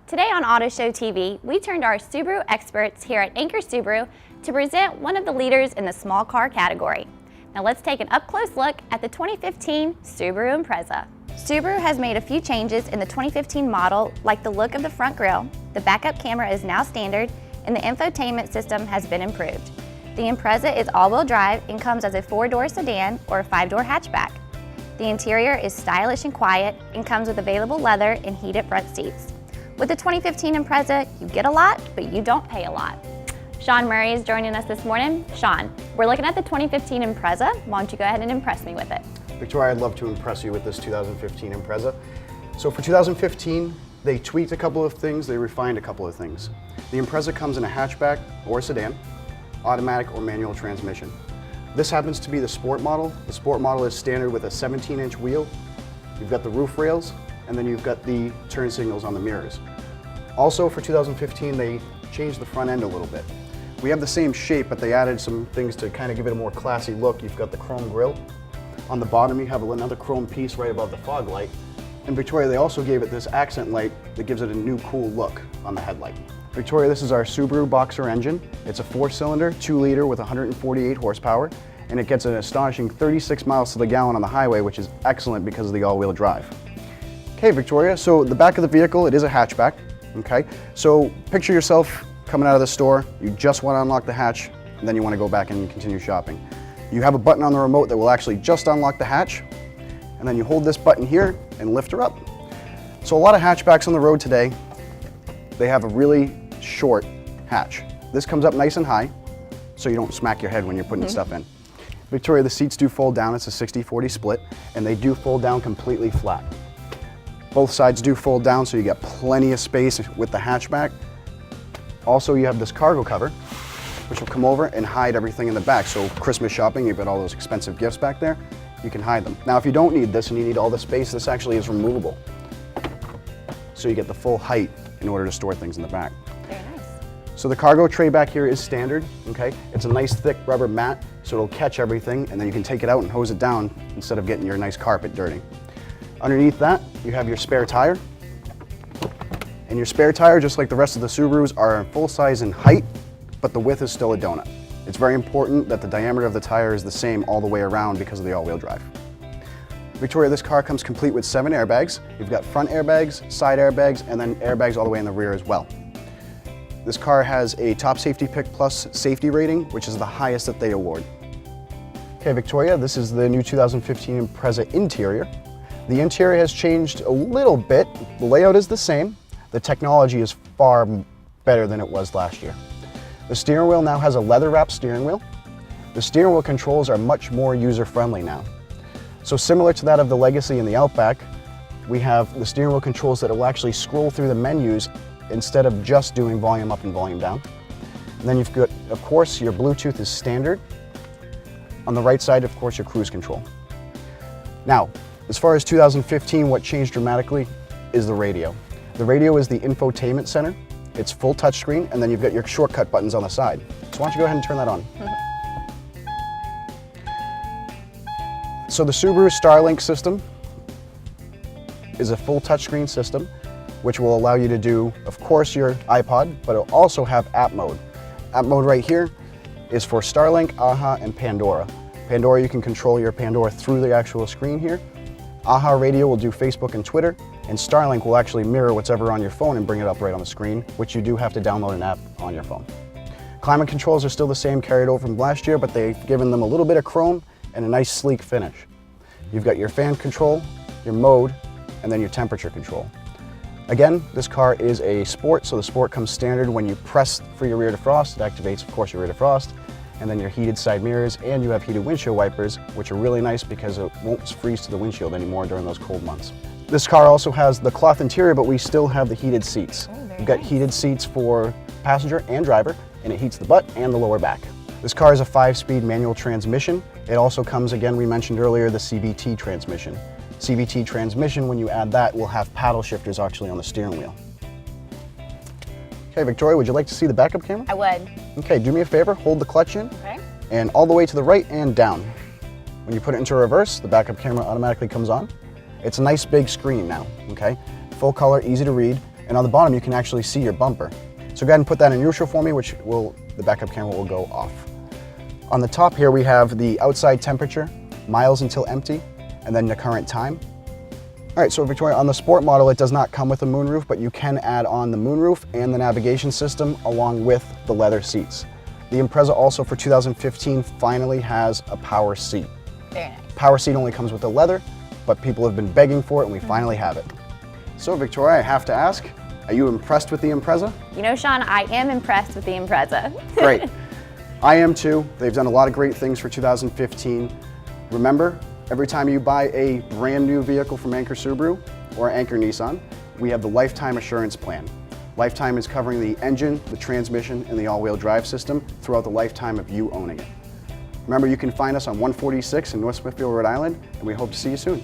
Today on Auto Show TV, we turned to our Subaru experts here at Anchor Subaru to present one of the leaders in the small car category. Now let's take an up-close look at the 2015 Subaru Impreza. Subaru has made a few changes in the 2015 model, like the look of the front grille, the backup camera is now standard, and the infotainment system has been improved. The Impreza is all-wheel drive and comes as a 4-door sedan or a 5-door hatchback. The interior is stylish and quiet and comes with available leather and heated front seats. With the 2015 Impreza, you get a lot, but you don't pay a lot. Sean Murray is joining us this morning. Sean, we're looking at the 2015 Impreza. Why don't you go ahead and impress me with it? Victoria, I'd love to impress you with this 2015 Impreza. So for 2015, they tweaked a couple of things, they refined a couple of things. The Impreza comes in a hatchback or sedan, automatic or manual transmission. This happens to be the Sport model. The Sport model is standard with a 17-inch wheel. You've got the roof rails, and then you've got the turn signals on the mirrors. Also for 2015, they changed the front end a little bit. We have the same shape, but they added some things to kind of give it a more classy look. You've got the chrome grille. On the bottom, you have another chrome piece right above the fog light. And Victoria, they also gave it this accent light that gives it a new cool look on the headlight. Victoria, this is our Subaru Boxer engine. It's a 4-cylinder, 2-liter with 148 horsepower, and it gets an astonishing 36 miles to the gallon on the highway, which is excellent because of the all-wheel drive. Okay, Victoria, so the back of the vehicle, it is a hatchback, okay? So picture yourself coming out of the store, you just want to unlock the hatch, and then you want to go back and continue shopping. You have a button on the remote that will actually just unlock the hatch, and then you hold this button here and lift her up. So a lot of hatchbacks on the road today, they have a really short hatch. This comes up nice and high, so you don't smack your head when you're putting stuff in. Victoria, the seats do fold down, it's a 60-40 split, and they do fold down completely flat. Both sides do fold down, so you get plenty of space with the hatchback. Also, you have this cargo cover, which will come over and hide everything in the back. So Christmas shopping, you've got all those expensive gifts back there, you can hide them. Now, if you don't need this and you need all the space, this actually is removable. So you get the full height in order to store things in the back. Very nice. So the cargo tray back here is standard, okay? It's a nice thick rubber mat, so it'll catch everything, and then you can take it out and hose it down instead of getting your nice carpet dirty. Underneath that, you have your spare tire. And your spare tire, just like the rest of the Subarus, are full size in height, but the width is still a donut. It's very important that the diameter of the tire is the same all the way around because of the all-wheel drive. Victoria, this car comes complete with 7 airbags. You've got front airbags, side airbags, and then airbags all the way in the rear as well. This car has a Top Safety Pick Plus safety rating, which is the highest that they award. Okay, Victoria, this is the new 2015 Impreza interior. The interior has changed a little bit. The layout is the same. The technology is far better than it was last year. The steering wheel now has a leather-wrapped steering wheel. The steering wheel controls are much more user-friendly now. So similar to that of the Legacy and the Outback, we have the steering wheel controls that will actually scroll through the menus instead of just doing volume up and volume down. And then you've got, of course, your Bluetooth is standard. On the right side, of course, your cruise control. Now, as far as 2015, what changed dramatically is the radio. The radio is the infotainment center. It's full touchscreen, and then you've got your shortcut buttons on the side. So why don't you go ahead and turn that on. So the Subaru Starlink system is a full touchscreen system, which will allow you to do, of course, your iPod, but it'll also have app mode. App mode right here is for Starlink, AHA, and Pandora. Pandora, you can control your Pandora through the actual screen here. AHA Radio will do Facebook and Twitter, and Starlink will actually mirror what's ever on your phone and bring it up right on the screen, which you do have to download an app on your phone. Climate controls are still the same, carried over from last year, but they've given them a little bit of chrome and a nice sleek finish. You've got your fan control, your mode, and then your temperature control. Again, this car is a Sport, so the Sport comes standard. When you press for your rear defrost, it activates, of course, your rear defrost, and then your heated side mirrors, and you have heated windshield wipers, which are really nice because it won't freeze to the windshield anymore during those cold months. This car also has the cloth interior, but we still have the heated seats. You've got heated seats for passenger and driver, and it heats the butt and the lower back. This car is a 5-speed manual transmission. It also comes, again, we mentioned earlier, the CVT transmission. CVT transmission, when you add that, will have paddle shifters actually on the steering wheel. Okay, Victoria, would you like to see the backup camera? I would. Okay, do me a favor, hold the clutch in, Okay. and all the way to the right and down. When you put it into reverse, the backup camera automatically comes on. It's a nice big screen now, okay? Full color, easy to read. And on the bottom, you can actually see your bumper. So go ahead and put that in neutral for me, the backup camera will go off. On the top here, we have the outside temperature, miles until empty, and then the current time. All right, so Victoria, on the Sport model, it does not come with a moonroof, but you can add on the moonroof and the navigation system along with the leather seats. The Impreza also for 2015 finally has a power seat. Very nice. Power seat only comes with the leather, but people have been begging for it and we finally have it. So Victoria, I have to ask, are you impressed with the Impreza? You know, Sean, I am impressed with the Impreza. Great. I am too. They've done a lot of great things for 2015. Remember, every time you buy a brand new vehicle from Anchor Subaru or Anchor Nissan, we have the lifetime assurance plan. Lifetime is covering the engine, the transmission, and the all-wheel drive system throughout the lifetime of you owning it. Remember, you can find us on 146 in North Smithfield, Rhode Island, and we hope to see you soon.